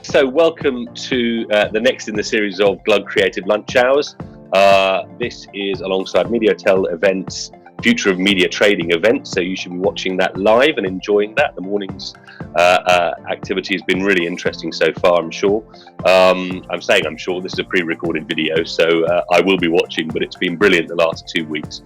So welcome to the next in the series of Glug Creative Lunch Hours. This is alongside MediaTel Events Future of Media Trading event, so you should be watching that live and enjoying that. The morning's activity has been really interesting so far, I'm sure. I'm saying I'm sure, this is a pre-recorded video, so I will be watching, but it's been brilliant the last 2 weeks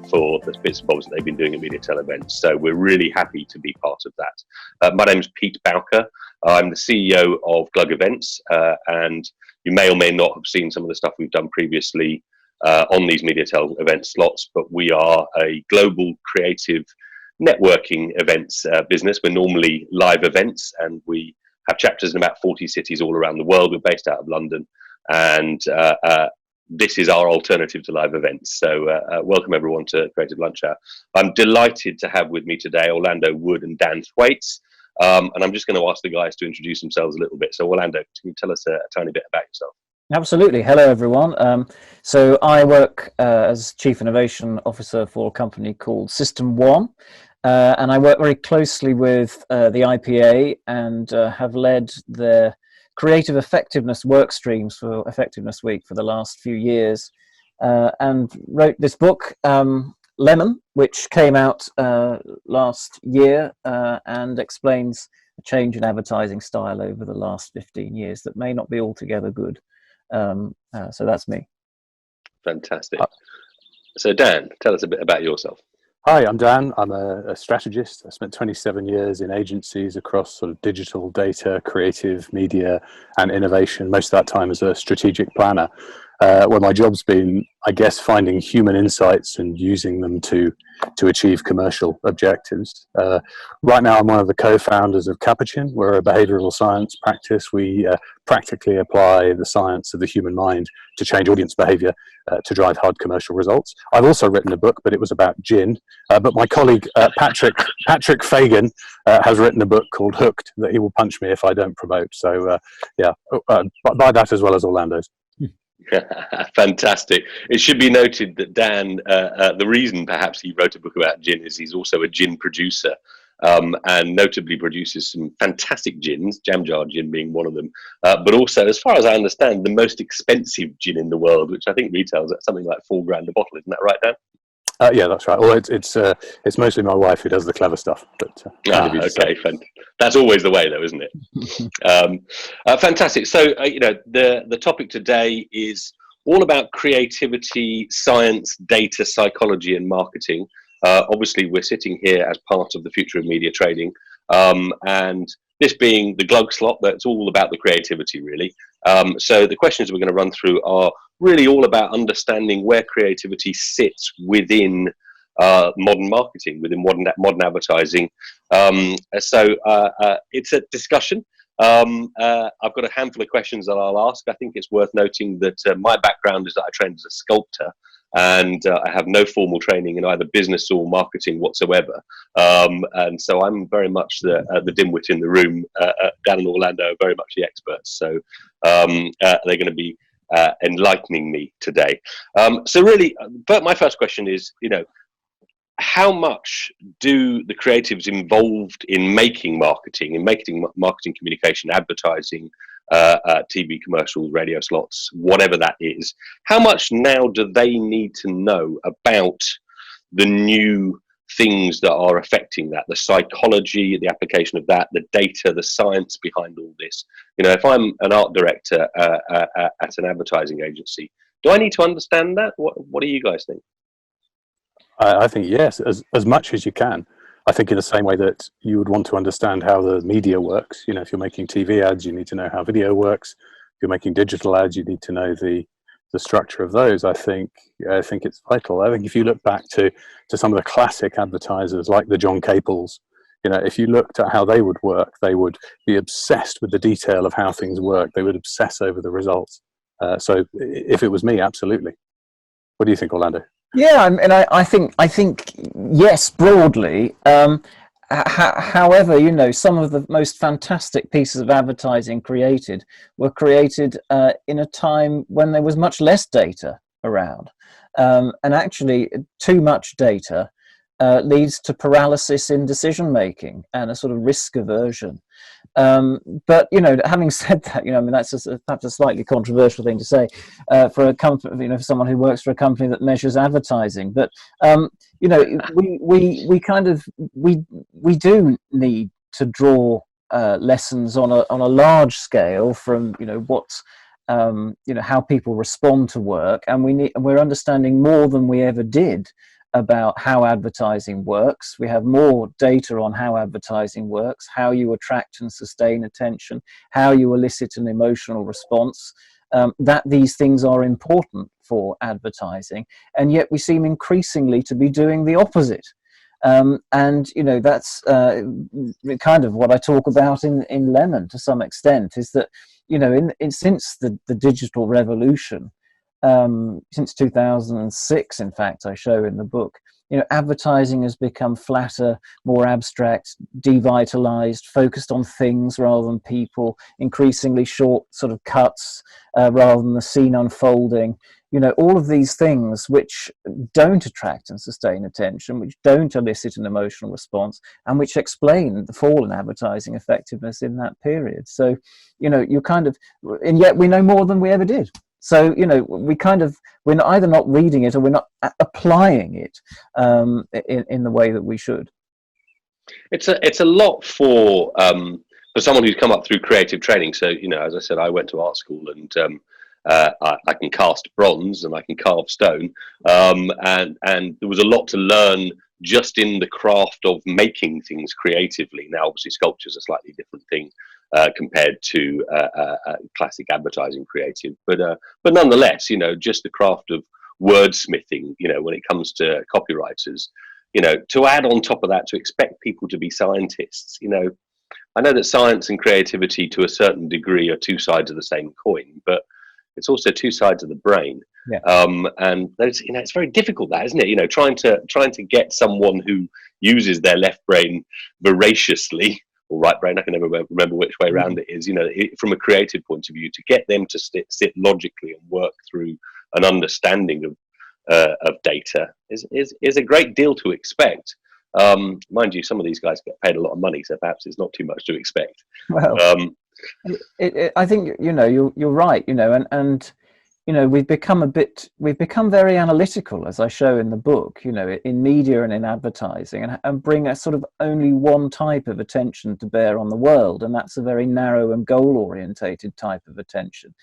for the bits and bobs that they've been doing at MediaTel Events, so we're really happy to be part of that. My name's Pete Bowker. I'm the CEO of Glug Events, and you may or may not have seen some of the stuff we've done previously on these MediaTel event slots, but we are a global creative networking events business. We're normally live events, and we have chapters in about 40 cities all around the world. We're based out of London, and this is our alternative to live events. So welcome everyone to Creative Lunch Hour. I'm delighted to have with me today Orlando Wood and Dan Thwaites. And I'm just going to ask the guys to introduce themselves a little bit. So Orlando, can you tell us a tiny bit about yourself? Absolutely. Hello, everyone. So I work as Chief Innovation Officer for a company called System One, and I work very closely with the IPA and have led their creative effectiveness work streams for Effectiveness Week for the last few years, and wrote this book, Lemon, which came out last year and explains a change in advertising style over the last 15 years that may not be altogether good. So that's me. Fantastic. So Dan, tell us a bit about yourself. Hi, I'm Dan. I'm a strategist. I spent 27 years in agencies across sort of digital, data, creative, media, and innovation. Most of that time as a strategic planner, where my job's been, I guess, finding human insights and using them to achieve commercial objectives. Right now, I'm one of the co-founders of Capuchin. We're a behavioral science practice. We practically apply the science of the human mind to change audience behavior to drive hard commercial results. I've also written a book, but it was about gin. But my colleague Patrick Fagan has written a book called Hooked that he will punch me if I don't promote. So buy that as well as Orlando's. Fantastic. It should be noted that Dan, the reason perhaps he wrote a book about gin is he's also a gin producer, and notably produces some fantastic gins, Jam Jar Gin being one of them, but also, as far as I understand, the most expensive gin in the world, which I think retails at something like $4 grand a bottle. Isn't that right, Dan? Yeah, that's right. Well, it's mostly my wife who does the clever stuff. But okay, that's always the way, though, isn't it? Fantastic. So, the topic today is all about creativity, science, data, psychology, and marketing. Obviously, we're sitting here as part of the Future of Media Trading, and this being the Glug slot, that's all about the creativity, really. So the questions we're going to run through are really all about understanding where creativity sits within modern marketing, within modern advertising. So it's a discussion. I've got a handful of questions that I'll ask. I think it's worth noting that my background is that I trained as a sculptor, and I have no formal training in either business or marketing whatsoever. And so I'm very much the dimwit in the room. Dan and Orlando are very much the experts. So they're going to be enlightening me today. So really, but my first question is, how much do the creatives involved in making marketing communication, advertising, TV commercials, radio slots, whatever that is, how much now do they need to know about the new things that are affecting that, the psychology, the application of that, the data, the science behind all this? If I'm an art director at an advertising agency, do I need to understand that? What do you guys think? I think yes, as much as you can. I think in the same way that you would want to understand how the media works. If you're making TV ads, you need to know how video works. If you're making digital ads, you need to know the structure of those. I think it's vital. I think if you look back to some of the classic advertisers like the John Caples, if you looked at how they would work, they would be obsessed with the detail of how things work. They would obsess over the results. So if it was me, absolutely. What do you think, Orlando? Yeah, and I think yes, broadly. However, some of the most fantastic pieces of advertising were created in a time when there was much less data around, and actually too much data leads to paralysis in decision making and a sort of risk aversion. But having said that, I mean, that's perhaps a slightly controversial thing to say for a company, for someone who works for a company that measures advertising. But we do need to draw lessons on a large scale from how people respond to work, and we're understanding more than we ever did about how advertising works. We have more data on how advertising works, how you attract and sustain attention, how you elicit an emotional response, that these things are important for advertising, and yet we seem increasingly to be doing the opposite. That's kind of what I talk about in Lemon to some extent, is that since the digital revolution, since 2006, in fact, I show in the book, advertising has become flatter, more abstract, devitalized, focused on things rather than people, increasingly short sort of cuts rather than the scene unfolding. All of these things which don't attract and sustain attention, which don't elicit an emotional response, and which explain the fall in advertising effectiveness in that period. So, and yet we know more than we ever did. So, we're either not reading it or we're not applying it in the way that we should. It's a lot for someone who's come up through creative training. So, as I said, I went to art school, and I can cast bronze and I can carve stone, and there was a lot to learn just in the craft of making things creatively. Now, obviously, sculpture is a slightly different thing compared to classic advertising creative, but nonetheless, just the craft of wordsmithing, when it comes to copywriters, to add on top of that, to expect people to be scientists, I know that science and creativity to a certain degree are two sides of the same coin, but it's also two sides of the brain. Yeah. And those, it's very difficult, that, isn't it? Trying to get someone who uses their left brain voraciously, or right brain, I can never remember which way around it is, from a creative point of view, to get them to sit logically and work through an understanding of data is a great deal to expect. Mind you, some of these guys get paid a lot of money, so perhaps it's not too much to expect. Well, I think you're right, and we've become very analytical, as I show in the book, in media and in advertising, and bring a sort of only one type of attention to bear on the world, and that's a very narrow and goal orientated type of attention.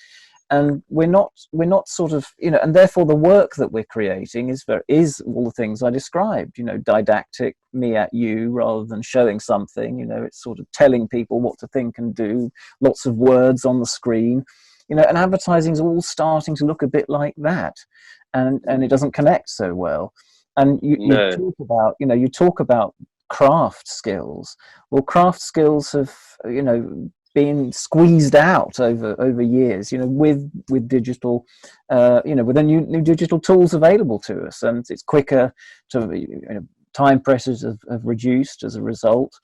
And we're not sort of, and therefore the work that we're creating is all the things I described, didactic, me at you, rather than showing something, it's sort of telling people what to think and do, lots of words on the screen, and advertising is all starting to look a bit like that, and it doesn't connect so well. And you talk about craft skills. Well, craft skills have, been squeezed out over years, with digital, with the new digital tools available to us, and it's quicker to, time pressures have reduced as a result,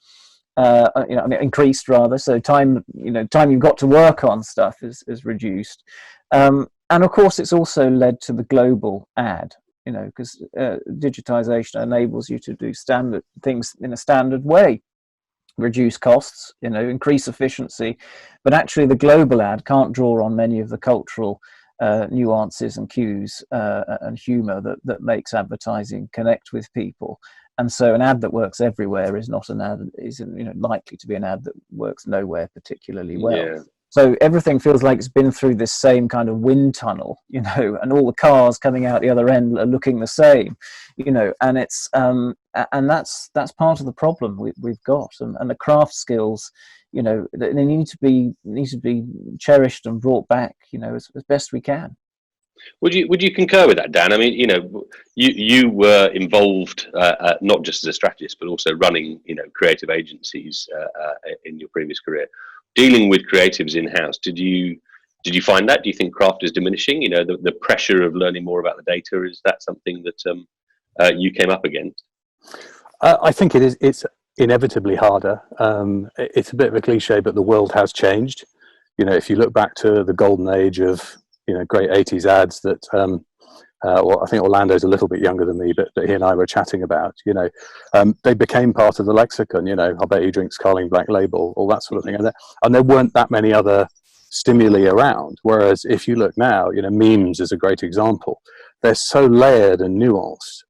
increased rather. So time you've got to work on stuff is reduced, and of course it's also led to the global ad, because digitization enables you to do standard things in a standard way. Reduce costs, increase efficiency, but actually the global ad can't draw on many of the cultural nuances and cues and humor that makes advertising connect with people. And so an ad that works everywhere is not an ad, is likely to be an ad that works nowhere particularly well. Yeah. So everything feels like it's been through this same kind of wind tunnel, and all the cars coming out the other end are looking the same, and it's and that's part of the problem we've got, and the craft skills, they need to be cherished and brought back, as best we can. Would you concur with that, Dan? I mean, you were involved not just as a strategist, but also running, creative agencies in your previous career, dealing with creatives in house. Did you find that? Do you think craft is diminishing? The pressure of learning more about the data, is that something that you came up against? I think it is. It's inevitably harder. It's a bit of a cliche, but the world has changed. If you look back to the golden age of great 80s ads that well, I think Orlando's a little bit younger than me, but he and I were chatting about, they became part of the lexicon. I bet he drinks Carling Black Label, all that sort of thing. And there weren't that many other stimuli around. Whereas if you look now, memes is a great example. They're so layered and nuanced.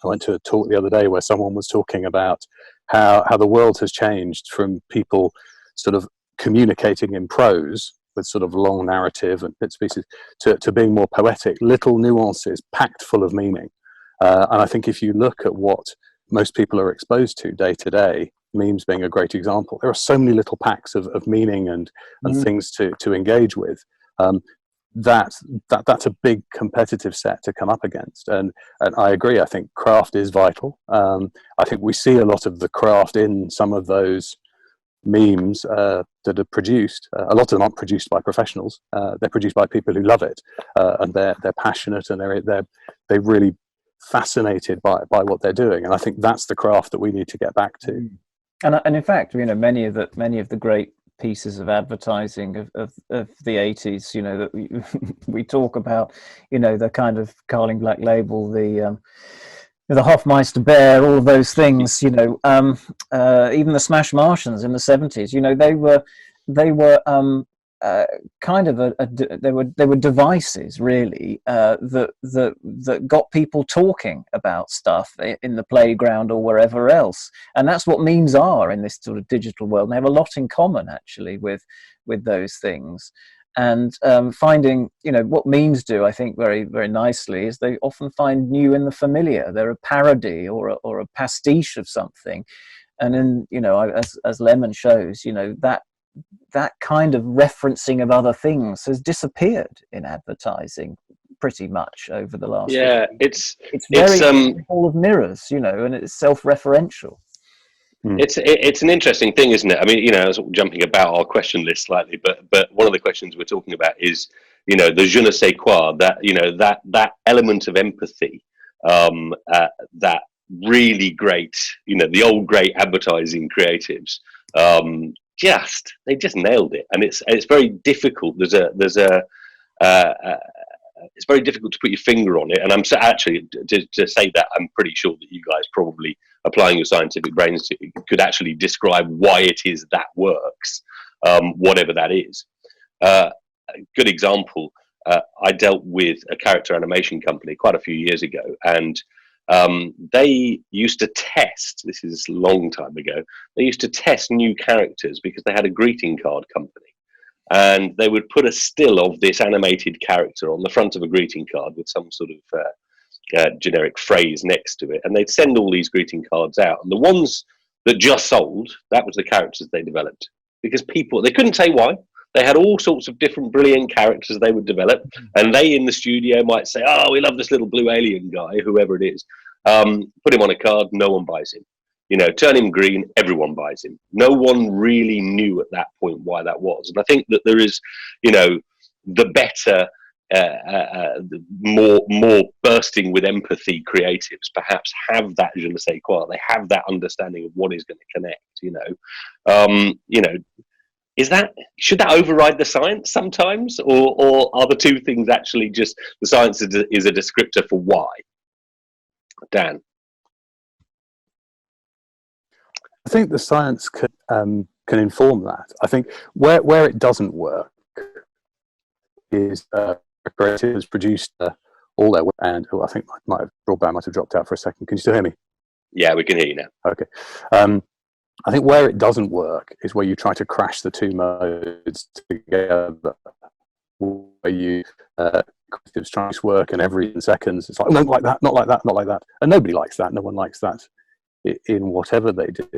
I went to a talk the other day where someone was talking about how the world has changed from people sort of communicating in prose with sort of long narrative and bits and pieces to being more poetic, little nuances packed full of meaning. And I think if you look at what most people are exposed to day to day, memes being a great example, there are so many little packs of meaning and things to engage with. That's a big competitive set to come up against, and I agree. I think craft is vital. I think we see a lot of the craft in some of those memes that are produced. A lot of them aren't produced by professionals. They're produced by people who love it, and they're passionate, and they're really fascinated by what they're doing. And I think that's the craft that we need to get back to. And in fact, many of the great pieces of advertising of the 80s, that we talk about, the kind of Carling Black Label, the Hofmeister Bear, all of those things, even the Smash Martians in the 70s, they were kind of they were devices really that got people talking about stuff in the playground or wherever else, and that's what memes are in this sort of digital world. And they have a lot in common actually with those things. And finding, what memes do, I think, very, very nicely, is they often find new in the familiar. They're a parody or a pastiche of something, and then as Lemon shows, that kind of referencing of other things has disappeared in advertising pretty much over the last. Yeah, 50 years. It's very full of mirrors, and it's self-referential. It's an interesting thing, isn't it? I mean, I was jumping about our question list slightly, but one of the questions we're talking about is, the je ne sais quoi, that element of empathy, that really great, the old great advertising creatives, they just nailed it, and it's very difficult. It's very difficult to put your finger on it, and I'm actually to say that I'm pretty sure that you guys, probably applying your scientific brains, could actually describe why it is that works, whatever that is. A good example. I dealt with a character animation company quite a few years ago, and they used to test, this is a long time ago, they used to test new characters because they had a greeting card company. And they would put a still of this animated character on the front of a greeting card with some sort of generic phrase next to it. And they'd send all these greeting cards out. And the ones that just sold, that was the characters they developed. Because they couldn't say why. They had all sorts of different brilliant characters they would develop. And they in the studio might say, oh, we love this little blue alien guy, whoever it is. Put him on a card, no one buys him. Turn him green, everyone buys him. No one really knew at that point why that was. And I think that there is, the better, the more bursting with empathy creatives perhaps have that je ne sais quoi. They have that understanding of what is going to connect, should that override the science sometimes? Or are the two things actually just, the science is a descriptor for why? Dan? I think the science can inform that. I think where it doesn't work is creatives produced all their work, and I think my broadband might have dropped out for a second. Can you still hear me? Yeah, we can hear you now. Okay. I think where it doesn't work is where you try to crash the two modes together, where you creatives try to work, and every seconds it's like, no, like that, not like that, not like that, and nobody likes that. No one likes that in whatever they do.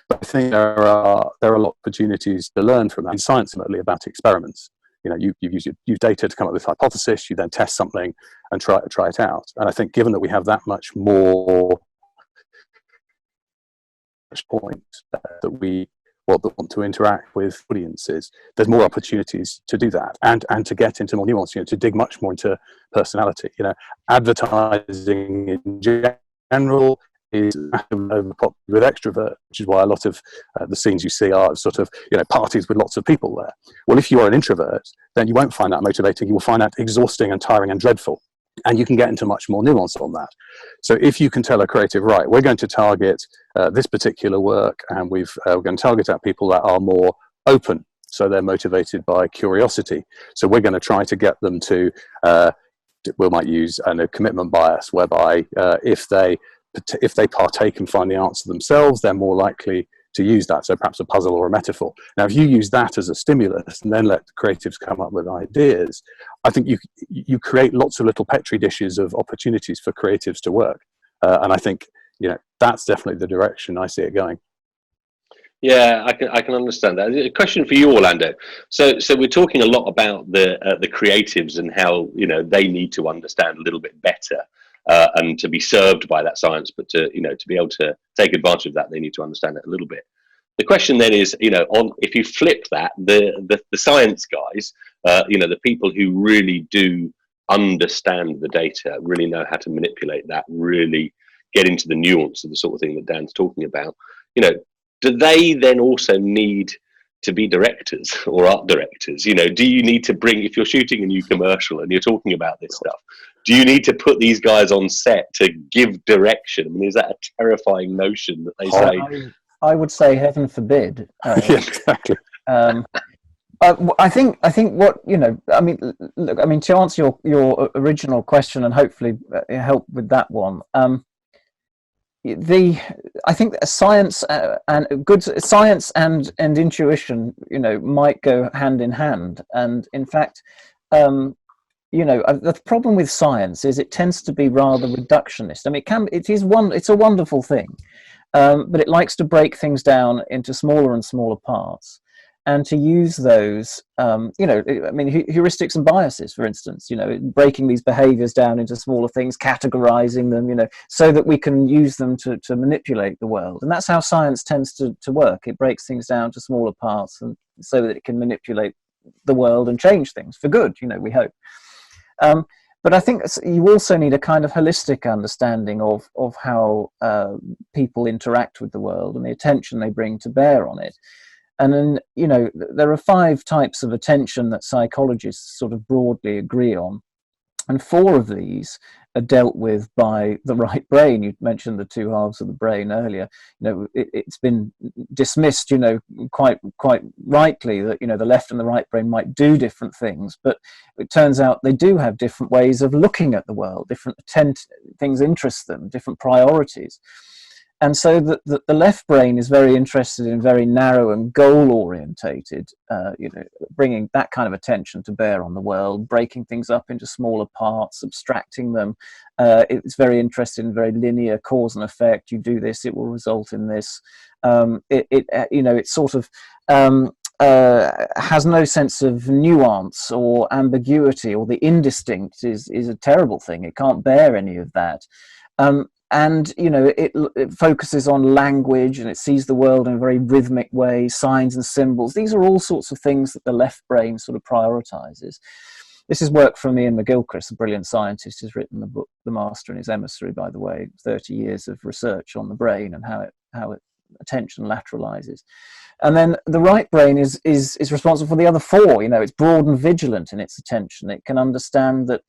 But I think there are a lot of opportunities to learn from that. In science, ultimately about experiments. You use data to come up with a hypothesis. You then test something and try it out. And I think, given that we have that much more point that we want to interact with audiences, there's more opportunities to do that and to get into more nuance. To dig much more into personality. Advertising in general is overpopulated with extrovert, which is why a lot of the scenes you see are sort of, parties with lots of people there. Well, if you're an introvert, then you won't find that motivating. You will find that exhausting and tiring and dreadful. And you can get into much more nuance on that. So if you can tell a creative, right, we're going to target this particular work, and we're going to target at people that are more open, so they're motivated by curiosity. So we're going to try to get them to, we might use a commitment bias, whereby if they partake and find the answer themselves, they're more likely to use that. So perhaps a puzzle or a metaphor. Now, if you use that as a stimulus and then let the creatives come up with ideas, I think you create lots of little petri dishes of opportunities for creatives to work. And I think, that's definitely the direction I see it going. Yeah, I can understand that. A question for you, Orlando. So we're talking a lot about the creatives and how they need to understand a little bit better and to be served by that science, but to be able to take advantage of that, they need to understand it a little bit. The question then is, if you flip that, the science guys, the people who really do understand the data, really know how to manipulate that, really get into the nuance of the sort of thing that Dan's talking about, do they then also need to be directors or art directors? Do you need to bring, if you're shooting a new commercial and you're talking about this stuff, do you need to put these guys on set to give direction? I mean, is that a terrifying notion that they say? I would say heaven forbid. Yeah, exactly. I think what look, to answer your original question and hopefully help with that one. I think that science and good science and intuition, might go hand in hand. And in fact, the problem with science is it tends to be rather reductionist. I mean, it's a wonderful thing, but it likes to break things down into smaller and smaller parts, and to use those, heuristics and biases, for instance, breaking these behaviors down into smaller things, categorizing them, so that we can use them to manipulate the world. And that's how science tends to work. It breaks things down to smaller parts, and so that it can manipulate the world and change things for good, we hope. But I think you also need a kind of holistic understanding of how people interact with the world and the attention they bring to bear on it. And then, there are 5 types of attention that psychologists sort of broadly agree on. And 4 of these are dealt with by the right brain. You mentioned the 2 halves of the brain earlier. It's been dismissed, quite rightly that, the left and the right brain might do different things, but it turns out they do have different ways of looking at the world, different things interest them, different priorities. And so the left brain is very interested in very narrow and goal-orientated, bringing that kind of attention to bear on the world, breaking things up into smaller parts, abstracting them. It's very interested in very linear cause and effect. You do this, it will result in this. It sort of has no sense of nuance or ambiguity, or the indistinct is a terrible thing. It can't bear any of that. And it focuses on language, and it sees the world in a very rhythmic way, signs and symbols. These are all sorts of things that the left brain sort of prioritizes. This is work from Ian McGilchrist, a brilliant scientist who's written the book The Master and His Emissary, by the way, 30 years of research on the brain and how attention lateralizes. And then the right brain is responsible for the other 4. It's broad and vigilant in its attention. It can understand that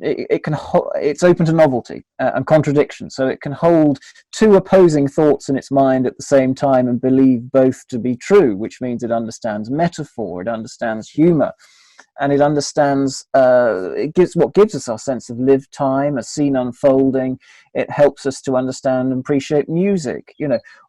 it's open to novelty and contradiction, so it can hold 2 opposing thoughts in its mind at the same time and believe both to be true, which means it understands metaphor, it understands humor, and it understands it gives us our sense of lived time, a scene unfolding. It helps us to understand and appreciate music.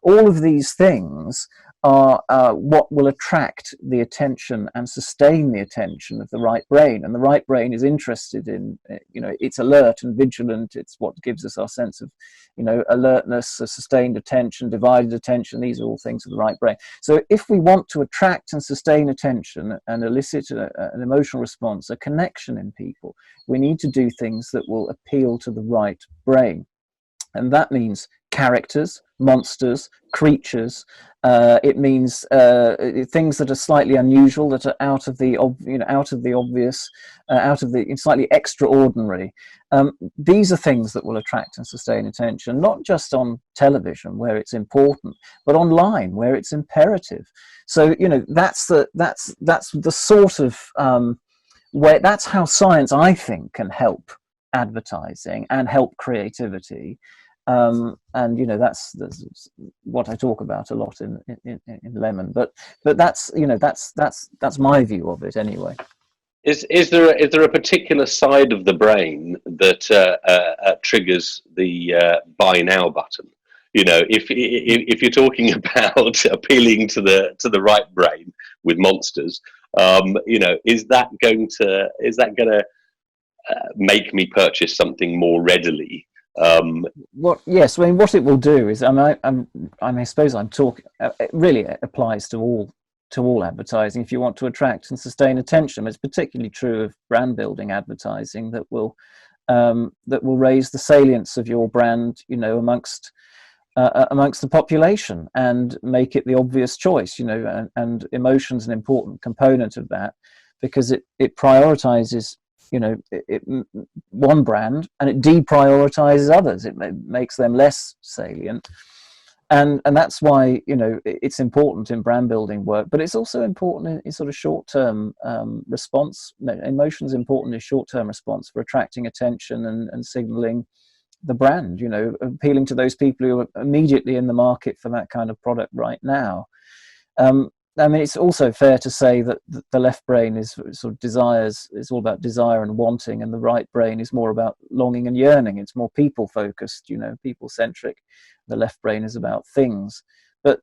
All of these things are what will attract the attention and sustain the attention of the right brain. And the right brain is interested in, it's alert and vigilant. It's what gives us our sense of, alertness, sustained attention, divided attention. These are all things of the right brain. So if we want to attract and sustain attention and elicit an emotional response, a connection in people, we need to do things that will appeal to the right brain. And that means characters, monsters, creatures. It means things that are slightly unusual, that are out of the out of the obvious, out of the slightly extraordinary. These are things that will attract and sustain attention, not just on television where it's important, but online where it's imperative. So that's the sort of where, that's how science, I think, can help advertising and help creativity. And that's what I talk about a lot in Lemon. But that's that's my view of it anyway. Is there a particular side of the brain that triggers the buy now button? If you're talking about appealing to the right brain with monsters, is that going to make me purchase something more readily? Yes, I mean, what it will do is, I suppose I'm talking. It really applies to all advertising. If you want to attract and sustain attention, it's particularly true of brand building advertising that will raise the salience of your brand, amongst the population, and make it the obvious choice. And emotion's an important component of that, because it prioritizes one brand, and it deprioritizes others. It makes them less salient, and that's why it's important in brand building work. But it's also important in sort of short-term response. Emotion's important in short-term response for attracting attention and signaling the brand. Appealing to those people who are immediately in the market for that kind of product right now. I mean, it's also fair to say that the left brain is sort of desires. It's all about desire and wanting, and the right brain is more about longing and yearning. It's more people-focused, people-centric. The left brain is about things. But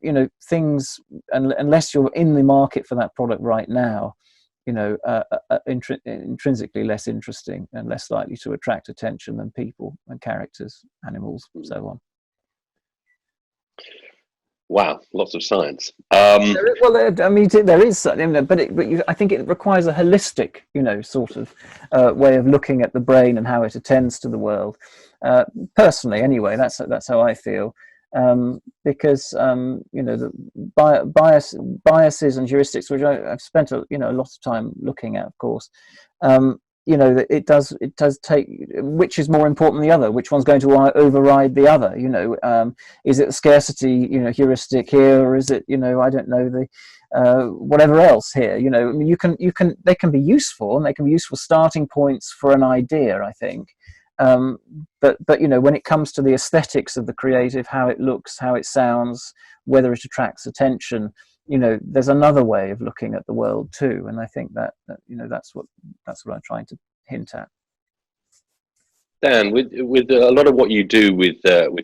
things, unless you're in the market for that product right now, intrinsically less interesting and less likely to attract attention than people and characters, animals, and so on. Wow, lots of science. Well, I mean, there is, but I think it requires a holistic, sort of way of looking at the brain and how it attends to the world. Personally, anyway, that's how I feel, because the biases and heuristics, which I've spent a lot of time looking at, of course. It does take, which is more important than the other, which one's going to override the other. Is it the scarcity heuristic here, or is it I don't know, the whatever else here. I mean, they can be useful, and they can be useful starting points for an idea, I think. But when it comes to the aesthetics of the creative, how it looks, how it sounds, whether it attracts attention, there's another way of looking at the world too, and I think that that's what I'm trying to hint at. Dan, with a lot of what you do with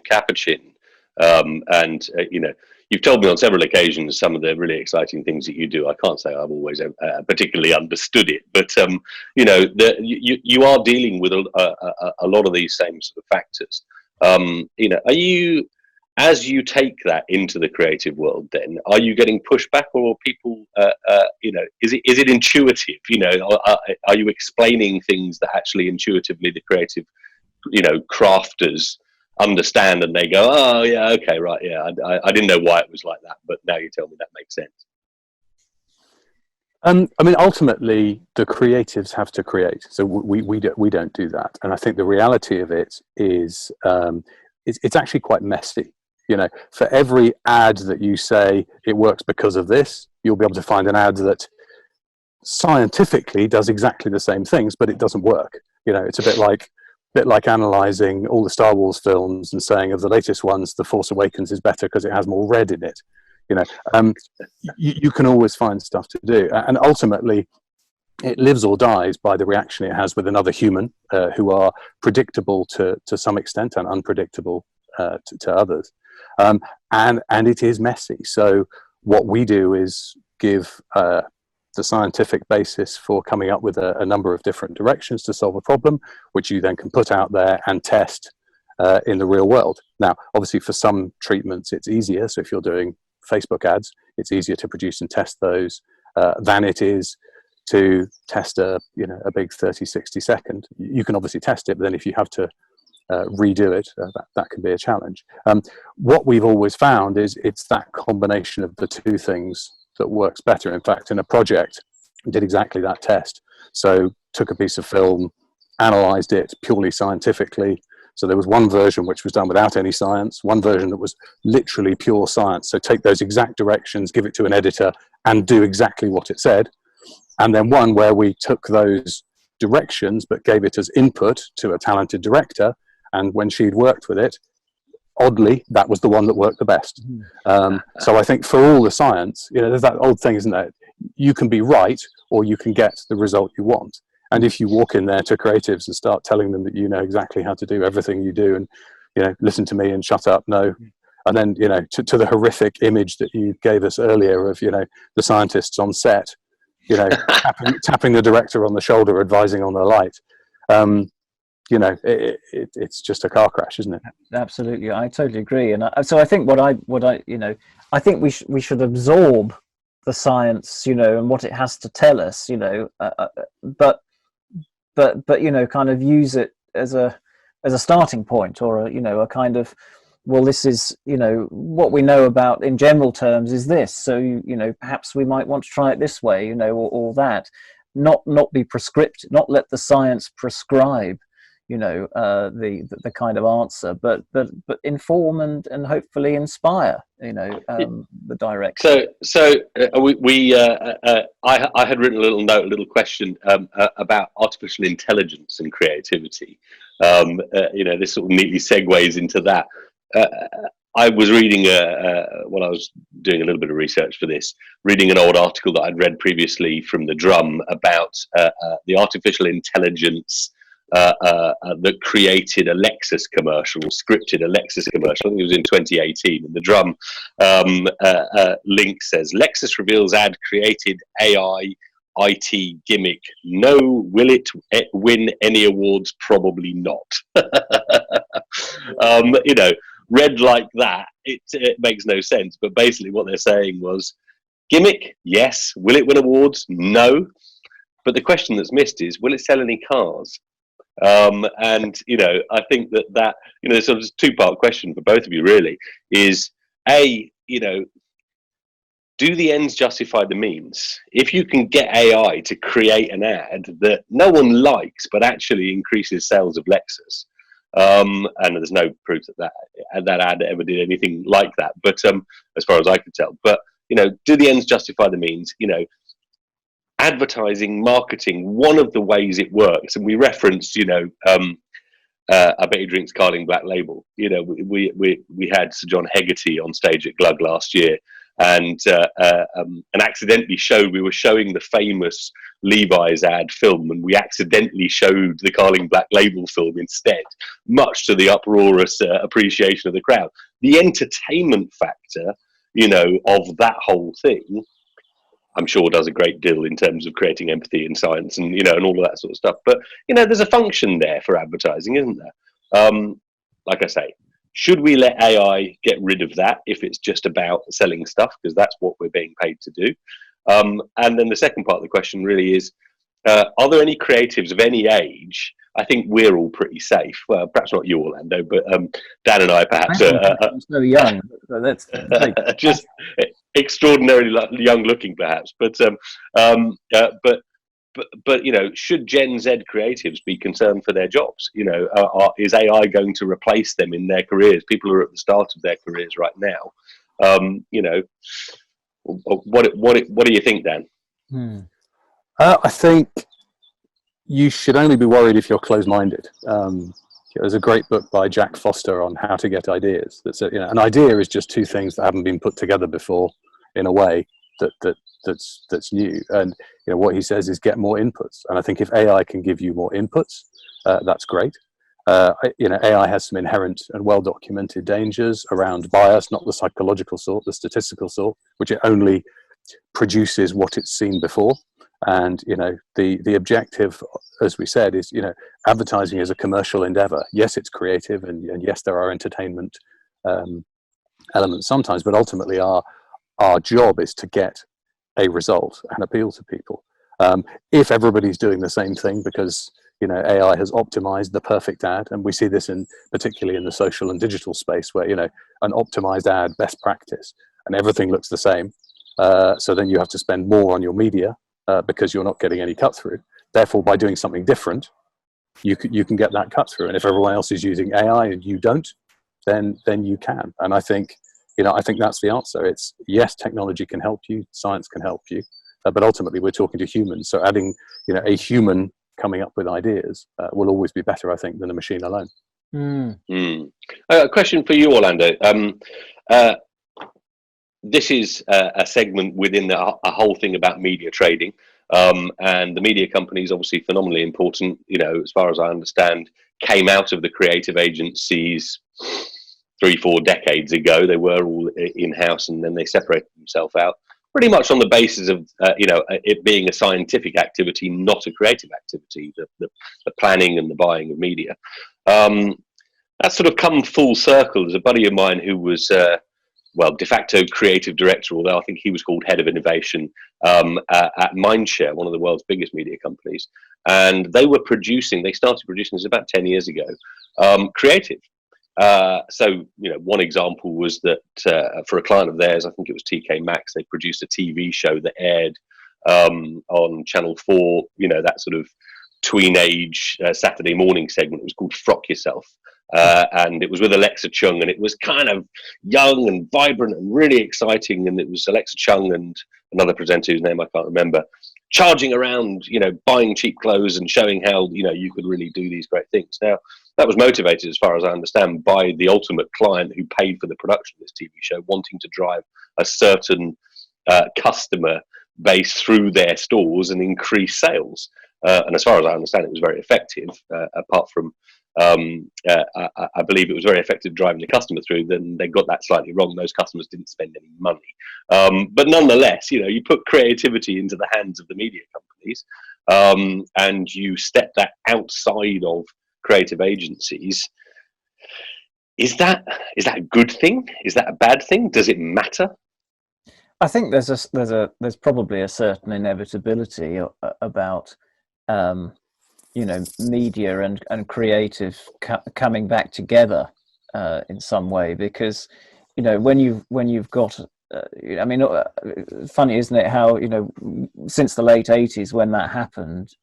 Capuchin, and you've told me on several occasions some of the really exciting things that you do. I can't say I've always particularly understood it, but you are dealing with a lot of these same sort of factors. Are you, as you take that into the creative world, then are you getting pushback, or people, is it intuitive? Are you explaining things that actually intuitively the creative, crafters understand, and they go, oh yeah, okay, right, yeah, I didn't know why it was like that, but now you tell me that makes sense. I mean, ultimately, the creatives have to create, so we don't do that, and I think the reality of it is it's actually quite messy. For every ad that you say it works because of this, you'll be able to find an ad that scientifically does exactly the same things, but it doesn't work. It's a bit like analyzing all the Star Wars films and saying of the latest ones, The Force Awakens is better because it has more red in it. You can always find stuff to do, and ultimately it lives or dies by the reaction it has with another human, who are predictable to some extent and unpredictable to others. And it is messy. So what we do is give the scientific basis for coming up with a number of different directions to solve a problem, which you then can put out there and test in the real world. Now, obviously, for some treatments, it's easier. So if you're doing Facebook ads, it's easier to produce and test those than it is to test a big 30, 60 second. You can obviously test it, but then if you have to redo it, that can be a challenge. What we've always found is it's that combination of the two things that works better. In fact, in a project, we did exactly that test. So took a piece of film, analysed it purely scientifically. So there was one version which was done without any science, one version that was literally pure science. So take those exact directions, give it to an editor, and do exactly what it said. And then one where we took those directions but gave it as input to a talented director, and when she'd worked with it, oddly, that was the one that worked the best. So I think for all the science, there's that old thing, isn't there? You can be right, or you can get the result you want. And if you walk in there to creatives and start telling them that you know exactly how to do everything you do, and listen to me and shut up, no, and then to the horrific image that you gave us earlier of the scientists on set, tapping the director on the shoulder, advising on the light. It's just a car crash, isn't it? Absolutely, I totally agree. And so I think I think we should absorb the science, and what it has to tell us, but kind of use it as a starting point, or a kind of, well, this is what we know about in general terms is this, so perhaps we might want to try it this way, or that, not be prescriptive, not let the science prescribe the kind of answer, but inform and hopefully inspire the director. I had written a little note, a little question about artificial intelligence and creativity. This sort of neatly segues into that. I was reading while I was doing a little bit of research for this, reading an old article that I'd read previously from the Drum about the artificial intelligence that created a Lexus commercial, scripted a Lexus commercial. I think it was in 2018. And the Drum link says, Lexus reveals ad created AI IT gimmick. No, will it win any awards? Probably not. Read like that, it makes no sense. But basically what they're saying was, gimmick, yes. Will it win awards? No. But the question that's missed is, will it sell any cars? I think that there's sort of two-part question for both of you, really, is A, do the ends justify the means? If you can get AI to create an ad that no one likes but actually increases sales of Lexus, and there's no proof that ad ever did anything like that, but as far as I could tell, but do the ends justify the means? Advertising, marketing, one of the ways it works, and we referenced, I bet he drinks Carling Black Label. We had Sir John Hegarty on stage at Glug last year, and accidentally we were showing the famous Levi's ad film, and we accidentally showed the Carling Black Label film instead, much to the uproarious appreciation of the crowd. The entertainment factor, of that whole thing, I'm sure does a great deal in terms of creating empathy in science and, and all of that sort of stuff. But, there's a function there for advertising, isn't there? Like I say, should we let AI get rid of that if it's just about selling stuff? Because that's what we're being paid to do. And then the second part of the question really is, are there any creatives of any age? I think we're all pretty safe. Well, perhaps not you, Orlando, but Dan and I perhaps I'm so young. So that's just extraordinarily young looking, perhaps. But should Gen Z creatives be concerned for their jobs? Is AI going to replace them in their careers? People are at the start of their careers right now. What do you think, Dan? I think you should only be worried if you're closed-minded. There's a great book by Jack Foster on how to get ideas. That said, an idea is just two things that haven't been put together before in a way that's new. And what he says is get more inputs. And I think if AI can give you more inputs, that's great. AI has some inherent and well-documented dangers around bias, not the psychological sort, the statistical sort, which it only produces what it's seen before. And the objective, as we said, is advertising is a commercial endeavor. Yes, it's creative, and yes, there are entertainment elements sometimes, but ultimately our job is to get a result and appeal to people. If everybody's doing the same thing because AI has optimized the perfect ad, and we see this particularly in the social and digital space, where an optimized ad, best practice, and everything looks the same. So then you have to spend more on your media because you're not getting any cut through. Therefore, by doing something different, you can get that cut through. And if everyone else is using AI and you don't, then you can. And I think that's the answer. It's yes, technology can help you, science can help you, but ultimately we're talking to humans. So adding a human coming up with ideas will always be better, I think, than a machine alone. A question for you, Orlando. This is a segment within a whole thing about media trading, and the media companies, obviously phenomenally important. As far as I understand, came out of the creative agencies 3-4 decades ago. They were all in-house, and then they separated themselves out, pretty much on the basis of it being a scientific activity, not a creative activity. The planning and the buying of media. That's sort of come full circle. There's a buddy of mine who was de facto creative director, although I think he was called head of innovation at Mindshare, one of the world's biggest media companies. And they started producing this about 10 years ago, creative. So, one example was that for a client of theirs, I think it was TK Maxx, they produced a TV show that aired on Channel 4, that sort of tween-age Saturday morning segment. It was called Frock Yourself. And it was with Alexa Chung, and it was kind of young and vibrant and really exciting. And it was Alexa Chung and another presenter whose name I can't remember, charging around, buying cheap clothes and showing how, you could really do these great things. Now, that was motivated, as far as I understand, by the ultimate client who paid for the production of this TV show, wanting to drive a certain customer base through their stores and increase sales. And as far as I understand, it was very effective, apart from I believe it was very effective driving the customer through. Then they got that slightly wrong. Those customers didn't spend any money. But nonetheless, you put creativity into the hands of the media companies, and you step that outside of creative agencies. Is that a good thing? Is that a bad thing? Does it matter? I think there's probably a certain inevitability about media and creative coming back together in some way, because when you've got funny, isn't it, how since the late 80s, when that happened,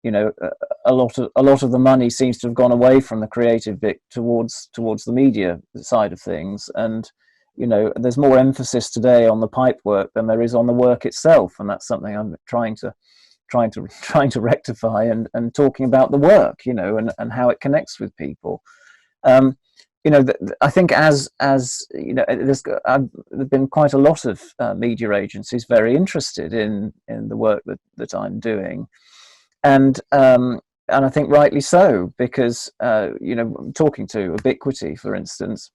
a lot of the money seems to have gone away from the creative bit towards the media side of things, and there's more emphasis today on the pipe work than there is on the work itself, and that's something I'm trying to rectify, and talking about the work, and how it connects with people. I think as there's been quite a lot of media agencies very interested in the work that I'm doing, and I think rightly so, because talking to Ubiquity, for instance,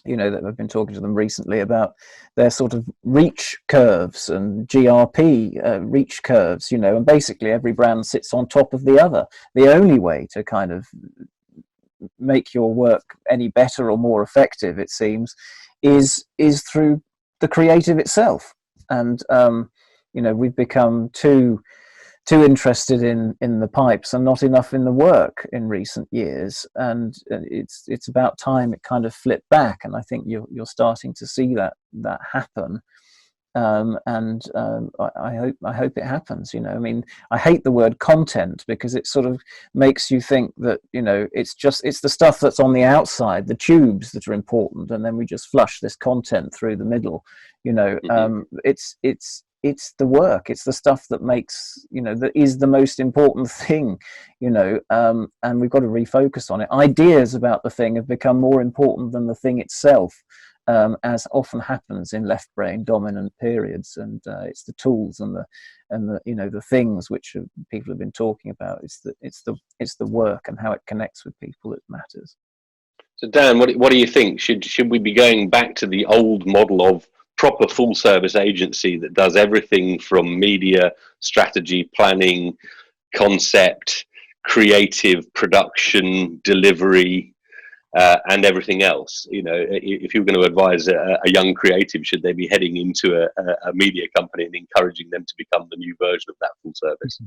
that I've been talking to them recently about their sort of reach curves and GRP reach curves, and basically every brand sits on top of the other. The only way to kind of make your work any better or more effective, it seems, is through the creative itself. And we've become too interested in the pipes and not enough in the work in recent years, and it's about time it kind of flipped back, and I think you're starting to see that happen, and I hope it happens. I hate the word content, because it sort of makes you think that it's the stuff that's on the outside, the tubes, that are important, and then we just flush this content through the middle. It's the work, it's the stuff that makes, that is the most important thing, and we've got to refocus on it. Ideas about the thing have become more important than the thing itself, as often happens in left brain dominant periods, and it's the tools and the things which people have been talking about. It's the work and how it connects with people that matters. So Dan, what do you think? Should we be going back to the old model of proper full service agency that does everything from media, strategy, planning, concept, creative production, delivery, and everything else? If you're going to advise a young creative, should they be heading into a media company and encouraging them to become the new version of that full service?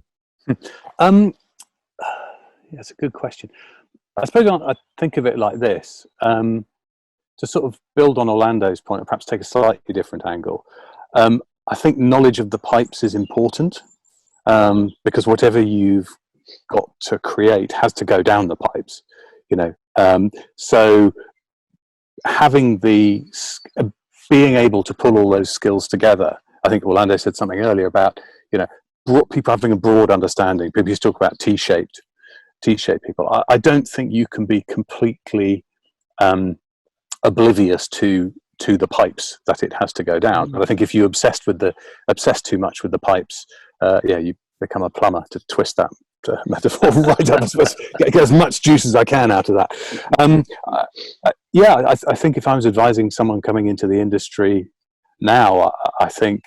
That's a good question. I suppose I think of it like this, to sort of build on Orlando's point, and perhaps take a slightly different angle. I think knowledge of the pipes is important, because whatever you've got to create has to go down the pipes, so having being able to pull all those skills together. I think Orlando said something earlier about, people having a broad understanding. People used to talk about T-shaped people. I don't think you can be completely oblivious to the pipes that it has to go down. And I think if you obsess too much with the pipes, you become a plumber, to twist that metaphor right up. I suppose get as much juice as I can out of that. I think if I was advising someone coming into the industry now, I think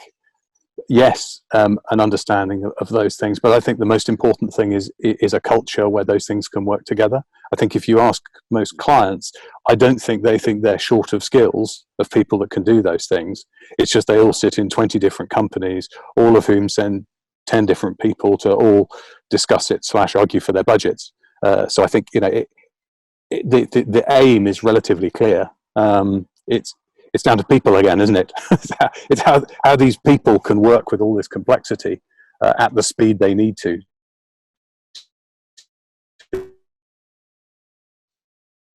yes, an understanding of those things. But I think the most important thing is a culture where those things can work together. I think if you ask most clients, I don't think they think they're short of skills, of people that can do those things. It's just they all sit in 20 different companies, all of whom send 10 different people to all discuss it / argue for their budgets. So I think the aim is relatively clear. It's down to people again, isn't it? It's how these people can work with all this complexity at the speed they need to.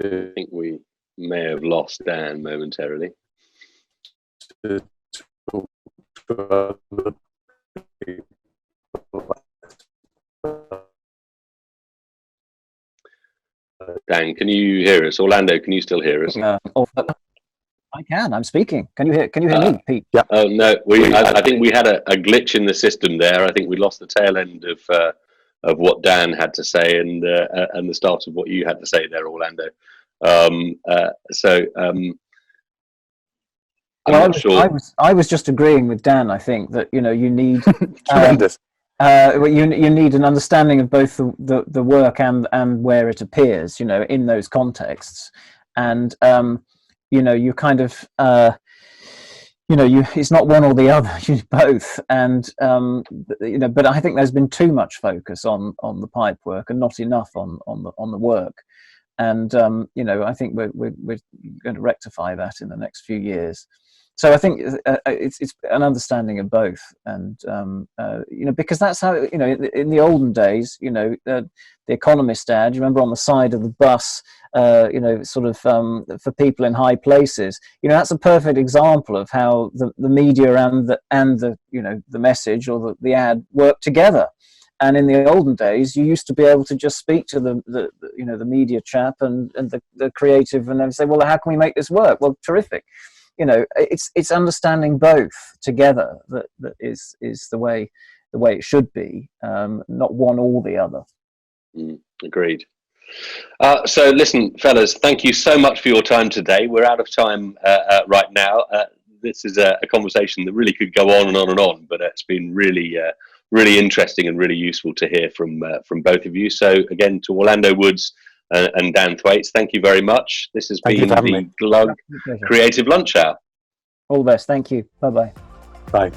I think we may have lost Dan momentarily. Dan, can you hear us? Orlando, can you still hear us? I can. I'm speaking. Can you hear me, Pete? Yeah. Oh no, I think we had a glitch in the system there. I think we lost the tail end of what Dan had to say and the start of what you had to say there, Orlando. I'm not sure. I was just agreeing with Dan. I think that you need Tremendous. You need an understanding of both the work and where it appears, in those contexts, and you kind of it's not one or the other, you both, and but I think there's been too much focus on the pipe work and not enough on the work, and I think we're going to rectify that in the next few years. So I think it's an understanding of both, and because that's how in the olden days, the Economist ad. You remember on the side of the bus, for people in high places. That's a perfect example of how the media and the message or the ad work together. And in the olden days, you used to be able to just speak to the media chap and the creative, and then say, well, how can we make this work? Well, terrific. It's understanding both together that is the way it should be, not one or the other. Agreed. So listen, fellas, thank you so much for your time today. We're out of time right now. This is a conversation that really could go on and on and on, but it's been really interesting and really useful to hear from both of you. So again, to Orlando Woods and Dan Thwaites, thank you very much. This has been the Glug Creative Lunch Hour. All the best. Thank you. Bye-bye. Bye.